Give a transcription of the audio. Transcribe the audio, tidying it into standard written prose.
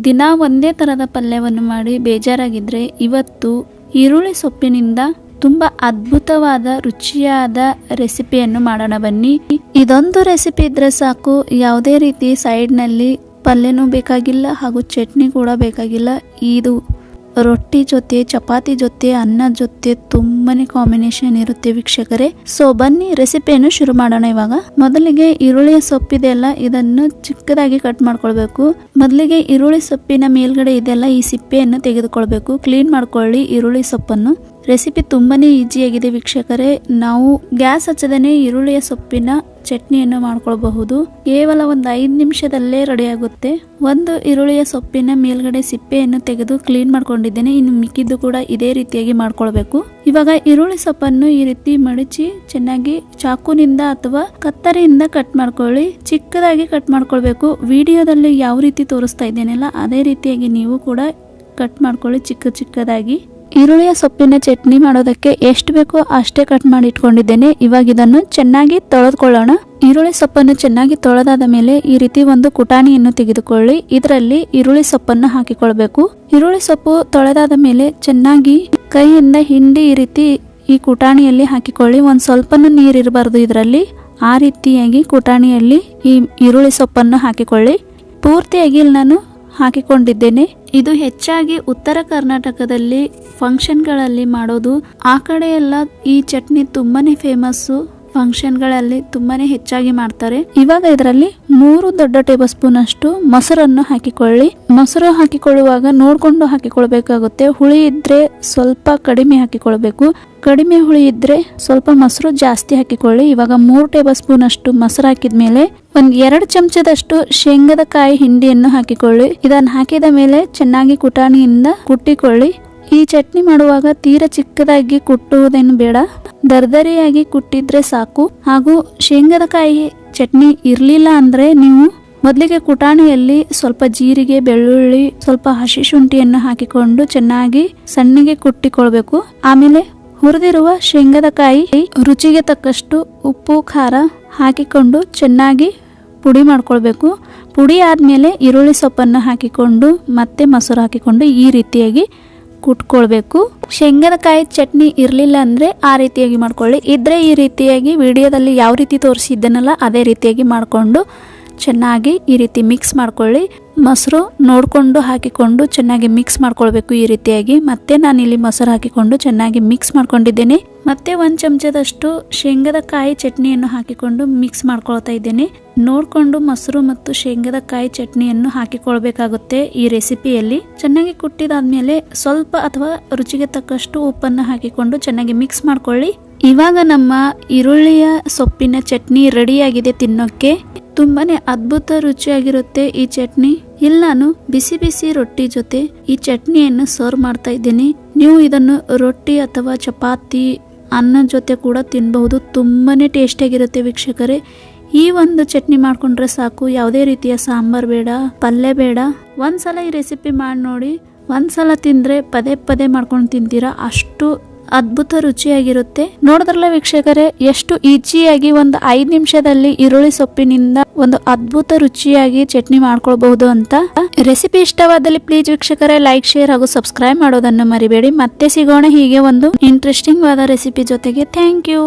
ದಿನ ಒಂದೇ ತರದ ಪಲ್ಯವನ್ನು ಮಾಡಿ ಬೇಜಾರಾಗಿದ್ರೆ ಇವತ್ತು ಈರುಳ್ಳಿ ಸೊಪ್ಪಿನಿಂದ ತುಂಬಾ ಅದ್ಭುತವಾದ ರುಚಿಯಾದ ರೆಸಿಪಿಯನ್ನು ಮಾಡೋಣ ಬನ್ನಿ. ಇದೊಂದು ರೆಸಿಪಿ ಇದ್ರೆ ಸಾಕು, ಯಾವುದೇ ರೀತಿ ಸೈಡ್ ನಲ್ಲಿ ಪಲ್ಯನೂ ಬೇಕಾಗಿಲ್ಲ ಹಾಗೂ ಚಟ್ನಿ ಕೂಡ ಬೇಕಾಗಿಲ್ಲ. ಇದು ರೊಟ್ಟಿ ಜೊತೆ, ಚಪಾತಿ ಜೊತೆ, ಅನ್ನದ ಜೊತೆ ತುಂಬಾನೇ ಕಾಂಬಿನೇಷನ್ ಇರುತ್ತೆ ವೀಕ್ಷಕರೇ. ಸೊ ಬನ್ನಿ ರೆಸಿಪಿಯನ್ನು ಶುರು ಮಾಡೋಣ. ಇವಾಗ ಮೊದಲಿಗೆ ಈರುಳ್ಳಿಯ ಸೊಪ್ಪಿದೆಲ್ಲ ಇದನ್ನು ಚಿಕ್ಕದಾಗಿ ಕಟ್ ಮಾಡ್ಕೊಳ್ಬೇಕು. ಮೊದಲಿಗೆ ಈರುಳ್ಳಿ ಸೊಪ್ಪಿನ ಮೇಲ್ಗಡೆ ಇದೆಲ್ಲ ಈ ಸಿಪ್ಪೆಯನ್ನು ತೆಗೆದುಕೊಳ್ಬೇಕು. ಕ್ಲೀನ್ ಮಾಡ್ಕೊಳ್ಳಿ ಈರುಳ್ಳಿ ಸೊಪ್ಪನ್ನು. ರೆಸಿಪಿ ತುಂಬಾನೇ ಈಜಿಯಾಗಿದೆ ವೀಕ್ಷಕರೇ. ನಾವು ಗ್ಯಾಸ್ ಹಚ್ಚದೇನೆ ಈರುಳ್ಳಿಯ ಸೊಪ್ಪಿನ ಚಟ್ನಿಯನ್ನು ಮಾಡ್ಕೊಳ್ಬಹುದು. ಕೇವಲ ಒಂದು 5 ನಿಮಿಷದಲ್ಲೇ ರೆಡಿ ಆಗುತ್ತೆ. ಒಂದು ಈರುಳ್ಳಿಯ ಸೊಪ್ಪಿನ ಮೇಲ್ಗಡೆ ಸಿಪ್ಪೆಯನ್ನು ತೆಗೆದು ಕ್ಲೀನ್ ಮಾಡ್ಕೊಂಡಿದ್ದೇನೆ. ಇನ್ನು ಮಿಕ್ಕಿದ್ದು ಕೂಡ ಇದೇ ರೀತಿಯಾಗಿ ಮಾಡ್ಕೊಳ್ಬೇಕು. ಇವಾಗ ಈರುಳ್ಳಿ ಸೊಪ್ಪನ್ನು ಈ ರೀತಿ ಮಡಚಿ ಚೆನ್ನಾಗಿ ಚಾಕುನಿಂದ ಅಥವಾ ಕತ್ತರಿಯಿಂದ ಕಟ್ ಮಾಡ್ಕೊಳ್ಳಿ. ಚಿಕ್ಕದಾಗಿ ಕಟ್ ಮಾಡ್ಕೊಳ್ಬೇಕು. ವಿಡಿಯೋದಲ್ಲಿ ಯಾವ ರೀತಿ ತೋರಿಸ್ತಾ ಇದ್ದೇನಲ್ಲ ಅದೇ ರೀತಿಯಾಗಿ ನೀವು ಕೂಡ ಕಟ್ ಮಾಡ್ಕೊಳ್ಳಿ ಚಿಕ್ಕದಾಗಿ. ಈರುಳ್ಳಿಯ ಸೊಪ್ಪಿನ ಚಟ್ನಿ ಮಾಡೋದಕ್ಕೆ ಎಷ್ಟು ಬೇಕೋ ಅಷ್ಟೇ ಕಟ್ ಮಾಡಿ ಇಟ್ಕೊಂಡಿದ್ದೇನೆ. ಇವಾಗ ಇದನ್ನು ಚೆನ್ನಾಗಿ ತೊಳೆದುಕೊಳ್ಳೋಣ. ಈರುಳ್ಳಿ ಸೊಪ್ಪನ್ನು ಚೆನ್ನಾಗಿ ತೊಳೆದಾದ ಮೇಲೆ ಈ ರೀತಿ ಒಂದು ಕುಟಾಣಿಯನ್ನು ತೆಗೆದುಕೊಳ್ಳಿ. ಇದರಲ್ಲಿ ಈರುಳ್ಳಿ ಸೊಪ್ಪನ್ನು ಹಾಕಿಕೊಳ್ಬೇಕು. ಈರುಳ್ಳಿ ಸೊಪ್ಪು ತೊಳೆದಾದ ಮೇಲೆ ಚೆನ್ನಾಗಿ ಕೈಯಿಂದ ಹಿಂಡಿ ಈ ರೀತಿ ಈ ಕುಟಾಣಿಯಲ್ಲಿ ಹಾಕಿಕೊಳ್ಳಿ. ಒಂದ್ ಸ್ವಲ್ಪನೂ ನೀರಿರಬಾರ್ದು ಇದರಲ್ಲಿ. ಆ ರೀತಿಯಾಗಿ ಕುಟಾಣಿಯಲ್ಲಿ ಈ ಈರುಳ್ಳಿ ಸೊಪ್ಪನ್ನು ಹಾಕಿಕೊಳ್ಳಿ. ಪೂರ್ತಿಯಾಗಿ ನಾನು ಹಾಕಿಕೊಂಡಿದ್ದೇನೆ. ಇದು ಹೆಚ್ಚಾಗಿ ಉತ್ತರ ಕರ್ನಾಟಕದಲ್ಲಿ ಫಂಕ್ಷನ್ಗಳಲ್ಲಿ ಮಾಡೋದು. ಆ ಕಡೆ ಎಲ್ಲ ಈ ಚಟ್ನಿ ತುಂಬಾನೇ ಫೇಮಸ್ಸು. ಫಂಕ್ಷನ್ಗಳಲ್ಲಿ ತುಂಬಾನೇ ಹೆಚ್ಚಾಗಿ ಮಾಡ್ತಾರೆ. ಇವಾಗ ಇದರಲ್ಲಿ 3 ದೊಡ್ಡ ಟೇಬಲ್ ಸ್ಪೂನ್ ಅಷ್ಟು ಮೊಸರನ್ನು ಹಾಕಿಕೊಳ್ಳಿ. ಮೊಸರು ಹಾಕಿಕೊಳ್ಳುವಾಗ ನೋಡ್ಕೊಂಡು ಹಾಕಿಕೊಳ್ಬೇಕಾಗುತ್ತೆ. ಹುಳಿ ಇದ್ರೆ ಸ್ವಲ್ಪ ಕಡಿಮೆ ಹಾಕಿಕೊಳ್ಬೇಕು. ಕಡಿಮೆ ಹುಳಿ ಇದ್ರೆ ಸ್ವಲ್ಪ ಮೊಸರು ಜಾಸ್ತಿ ಹಾಕಿಕೊಳ್ಳಿ. ಇವಾಗ 3 ಟೇಬಲ್ ಸ್ಪೂನ್ ಅಷ್ಟು ಮೊಸರು ಹಾಕಿದ್ಮೇಲೆ 2 ಚಮಚದಷ್ಟು ಶೇಂಗದ ಕಾಯಿ ಹಿಂಡಿಯನ್ನು ಹಾಕಿಕೊಳ್ಳಿ. ಇದನ್ನು ಹಾಕಿದ ಮೇಲೆ ಚೆನ್ನಾಗಿ ಕುಟಾಣಿಯಿಂದ ಕುಟ್ಟಿಕೊಳ್ಳಿ. ಈ ಚಟ್ನಿ ಮಾಡುವಾಗ ತೀರಾ ಚಿಕ್ಕದಾಗಿ ಕುಟ್ಟುವುದೇನು ಬೇಡ, ದರ್ದರಿಯಾಗಿ ಕುಟ್ಟಿದ್ರೆ ಸಾಕು. ಹಾಗೂ ಶೇಂಗದ ಕಾಯಿ ಚಟ್ನಿ ಇರ್ಲಿಲ್ಲ ಅಂದ್ರೆ ನೀವು ಮೊದಲಿಗೆ ಕುಟಾಣಿಯಲ್ಲಿ ಸ್ವಲ್ಪ ಜೀರಿಗೆ, ಬೆಳ್ಳುಳ್ಳಿ, ಸ್ವಲ್ಪ ಹಸಿ ಶುಂಠಿಯನ್ನು ಹಾಕಿಕೊಂಡು ಚೆನ್ನಾಗಿ ಸಣ್ಣಗೆ ಕುಟ್ಟಿಕೊಳ್ಬೇಕು. ಆಮೇಲೆ ಹುರಿದಿರುವ ಶೇಂಗದ ಕಾಯಿ, ರುಚಿಗೆ ತಕ್ಕಷ್ಟು ಉಪ್ಪು, ಖಾರ ಹಾಕಿಕೊಂಡು ಚೆನ್ನಾಗಿ ಪುಡಿ ಮಾಡ್ಕೊಳ್ಬೇಕು. ಪುಡಿ ಆದ್ಮೇಲೆ ಈರುಳ್ಳಿ ಸೊಪ್ಪನ್ನು ಹಾಕಿಕೊಂಡು ಮತ್ತೆ ಮೊಸರು ಹಾಕಿಕೊಂಡು ಈ ರೀತಿಯಾಗಿ ಕುಟ್ಕೊಳ್ಬೇಕು. ಶೇಂಗದ ಕಾಯಿ ಚಟ್ನಿ ಇರ್ಲಿಲ್ಲ ಅಂದ್ರೆ ಆ ರೀತಿಯಾಗಿ ಮಾಡ್ಕೊಳ್ಳಿ. ಇದ್ರೆ ಈ ರೀತಿಯಾಗಿ ವಿಡಿಯೋದಲ್ಲಿ ಯಾವ ರೀತಿ ತೋರಿಸಿದ್ದನಲ್ಲ ಅದೇ ರೀತಿಯಾಗಿ ಮಾಡ್ಕೊಂಡು ಚೆನ್ನಾಗಿ ಈ ರೀತಿ ಮಿಕ್ಸ್ ಮಾಡ್ಕೊಳ್ಳಿ. ಮೊಸರು ನೋಡ್ಕೊಂಡು ಹಾಕಿಕೊಂಡು ಚೆನ್ನಾಗಿ ಮಿಕ್ಸ್ ಮಾಡ್ಕೊಳ್ಬೇಕು ಈ ರೀತಿಯಾಗಿ. ಮತ್ತೆ ನಾನು ಇಲ್ಲಿ ಮೊಸರು ಹಾಕಿಕೊಂಡು ಚೆನ್ನಾಗಿ ಮಿಕ್ಸ್ ಮಾಡ್ಕೊಂಡಿದ್ದೇನೆ. ಮತ್ತೆ 1 ಚಮಚದಷ್ಟು ಶೇಂಗದ ಕಾಯಿ ಚಟ್ನಿಯನ್ನು ಹಾಕಿಕೊಂಡು ಮಿಕ್ಸ್ ಮಾಡ್ಕೊಳ್ತಾ ಇದ್ದೇನೆ. ನೋಡ್ಕೊಂಡು ಮೊಸರು ಮತ್ತು ಶೇಂಗದ ಕಾಯಿ ಚಟ್ನಿಯನ್ನು ಹಾಕಿಕೊಳ್ಬೇಕಾಗುತ್ತೆ ಈ ರೆಸಿಪಿಯಲ್ಲಿ. ಚೆನ್ನಾಗಿ ಕುಟ್ಟಿದಾದ್ಮೇಲೆ ಸ್ವಲ್ಪ ಅಥವಾ ರುಚಿಗೆ ತಕ್ಕಷ್ಟು ಉಪ್ಪನ್ನು ಹಾಕಿಕೊಂಡು ಚೆನ್ನಾಗಿ ಮಿಕ್ಸ್ ಮಾಡ್ಕೊಳ್ಳಿ. ಇವಾಗ ನಮ್ಮ ಈರುಳ್ಳಿಯ ಸೊಪ್ಪಿನ ಚಟ್ನಿ ರೆಡಿಯಾಗಿದೆ ತಿನ್ನೋಕ್ಕೆ. ತುಂಬಾನೇ ಅದ್ಭುತ ರುಚಿಯಾಗಿರುತ್ತೆ ಈ ಚಟ್ನಿ. ಇಲ್ಲಿ ನಾನು ಬಿಸಿ ಬಿಸಿ ರೊಟ್ಟಿ ಜೊತೆ ಈ ಚಟ್ನಿಯನ್ನು ಸರ್ವ್ ಮಾಡ್ತಾ ಇದ್ದೀನಿ. ನೀವು ಇದನ್ನು ರೊಟ್ಟಿ ಅಥವಾ ಚಪಾತಿ, ಅನ್ನ ಜೊತೆ ಕೂಡ ತಿನ್ನಬಹುದು. ತುಂಬಾನೇ ಟೇಸ್ಟಿಯಾಗಿರುತ್ತೆ ವೀಕ್ಷಕರೇ. ಈ ಒಂದು ಚಟ್ನಿ ಮಾಡ್ಕೊಂಡ್ರೆ ಸಾಕು. ಯಾವುದೇ ರೀತಿಯ ಸಾಂಬಾರ್ ಬೇಡ, ಪಲ್ಯ ಬೇಡ. ಒಂದ್ಸಲ ಈ ರೆಸಿಪಿ ಮಾಡಿ ನೋಡಿ. ಒಂದ್ಸಲ ತಿಂದ್ರೆ ಪದೇ ಪದೇ ಮಾಡ್ಕೊಂಡು ತಿಂತೀರಾ, ಅಷ್ಟು ಅದ್ಭುತ ರುಚಿಯಾಗಿರುತ್ತೆ. ನೋಡಿದ್ರಲ್ಲ ವೀಕ್ಷಕರೇ, ಎಷ್ಟು ಈಜಿಯಾಗಿ ಒಂದು 5 ನಿಮಿಷದಲ್ಲಿ ಈರುಳ್ಳಿ ಸೊಪ್ಪಿನಿಂದ ಒಂದು ಅದ್ಭುತ ರುಚಿಯಾಗಿ ಚಟ್ನಿ ಮಾಡ್ಕೊಳ್ಬಹುದು ಅಂತ. ರೆಸಿಪಿ ಇಷ್ಟವಾದಲ್ಲಿ ಪ್ಲೀಸ್ ವೀಕ್ಷಕರೇ ಲೈಕ್, ಶೇರ್ ಹಾಗೂ ಸಬ್ಸ್ಕ್ರೈಬ್ ಮಾಡೋದನ್ನು ಮರಿಬೇಡಿ. ಮತ್ತೆ ಸಿಗೋಣ ಹೀಗೆ ಒಂದು ಇಂಟ್ರೆಸ್ಟಿಂಗ್ ಆದ ರೆಸಿಪಿ ಜೊತೆಗೆ. Thank you.